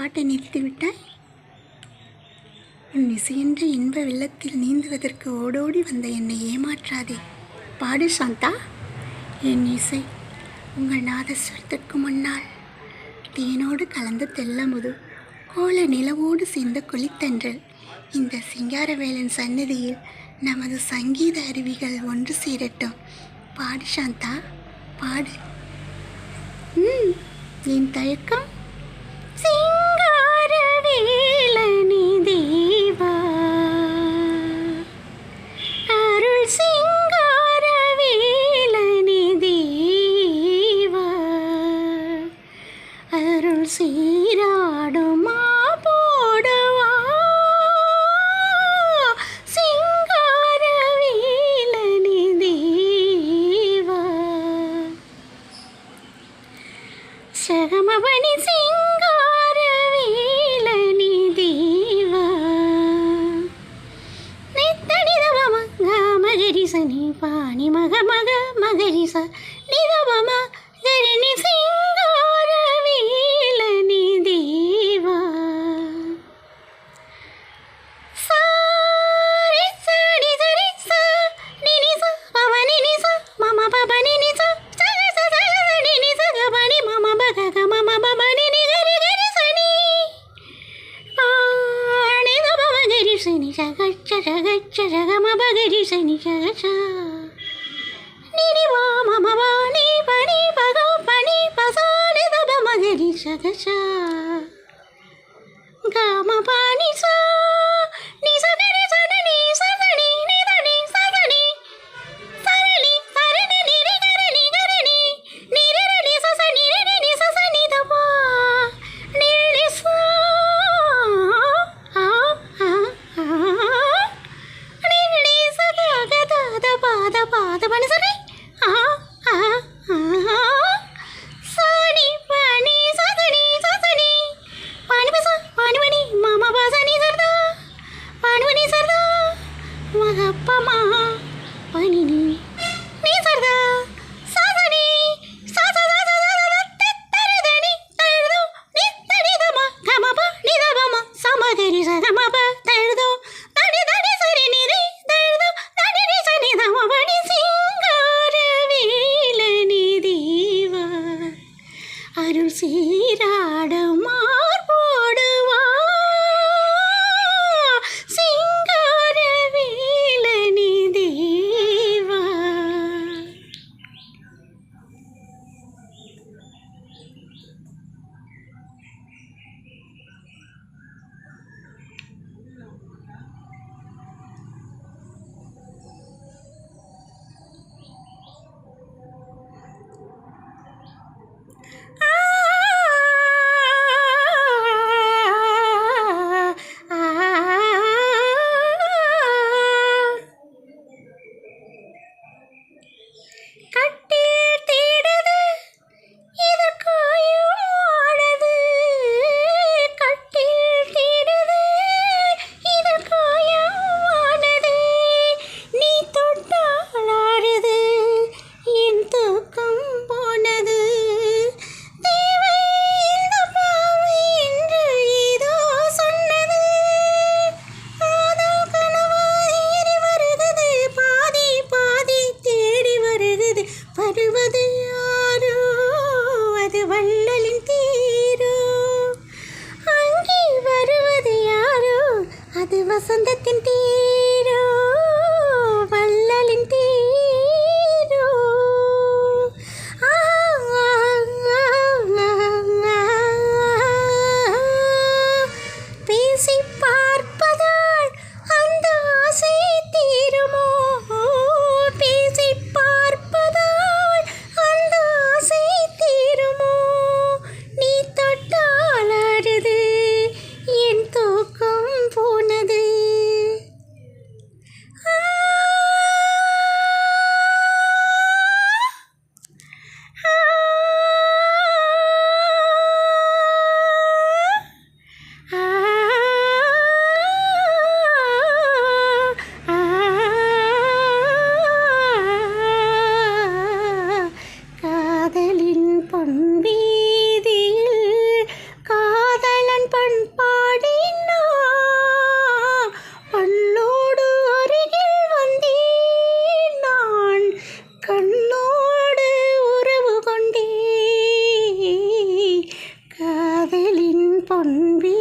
பாட்டை நிறுத்திவிட்டாய்? உன் இசையென்ற இன்ப வெள்ளத்தில் நீந்துவதற்கு ஓடோடி வந்த என்னை ஏமாற்றாதே. பாடு சாந்தா. என் இசை உங்கள் நாதஸ்வரத்திற்கு முன்னால் தேனோடு கலந்த தெல்லமுது, கோல நிலவோடு சேர்ந்த குளித்தன்றல். இந்த சிங்காரவேலன் சந்நிதியில் நமது சங்கீத அருவிகள் ஒன்று சேரட்டும். பாடு சாந்தா, பாடு. என் தயக்கம்? சிங்காரவேலனி தேவா, அருள் சிங்காரவேலனி தேவா, அருள் சீராடுமா போடவா, சிங்காரவேலனி தேவா. சகமபணி சிங்காரவேலனி தேவா, நித்தனிதவம மகரிசனி பாணி மக மக மகரிச நிதவம கரிணி சிங்காரவேலனி தேவா. சாரி சரி சரி ச நினி ச பவனி நி ச மம பபனி நி ச சக ச சக நினி ச கபனி மம பக க மம பபனி நி கரி கரி சனி பாணி த பவ கரி சனி சக ச சக ச சக ம பகரி சனி சக ச நினி வா மம வா நி பனி பக பனி பசானி த ப மகரி சக ச க ம பனி ச நி ச கரி ச நி ச ச நி நி த நி ச ச நி சரணி சரணி நிரி கரணி கரணி நிரி ச ச நிரி நி ச ச நி த பா நிரி ச ஆ ஆ ஆ நிரி ச க க த த பா த பா த பனி சரி ஆ ஆ ஆ சனி பனி ச ச நி ச ச நி பானி பச பானி பனி மம பச நி சர்தா பானி பனி சர்தா மக பமா பனி நி நீ சர்தா சாசனி சாச சாச சாச தத்தரிதனி தழுதோ நித்தனிதம கமப நிதபம சமகரி சகமப தழுதோ தடி தடி சரி நிரி தழுதோ தடி நி சனி தம பனி சிங்காரவேலனி தேவா, அருள் சீராட மார்போடுவா, சிங்காரவேலனி தேவா. பொன்வி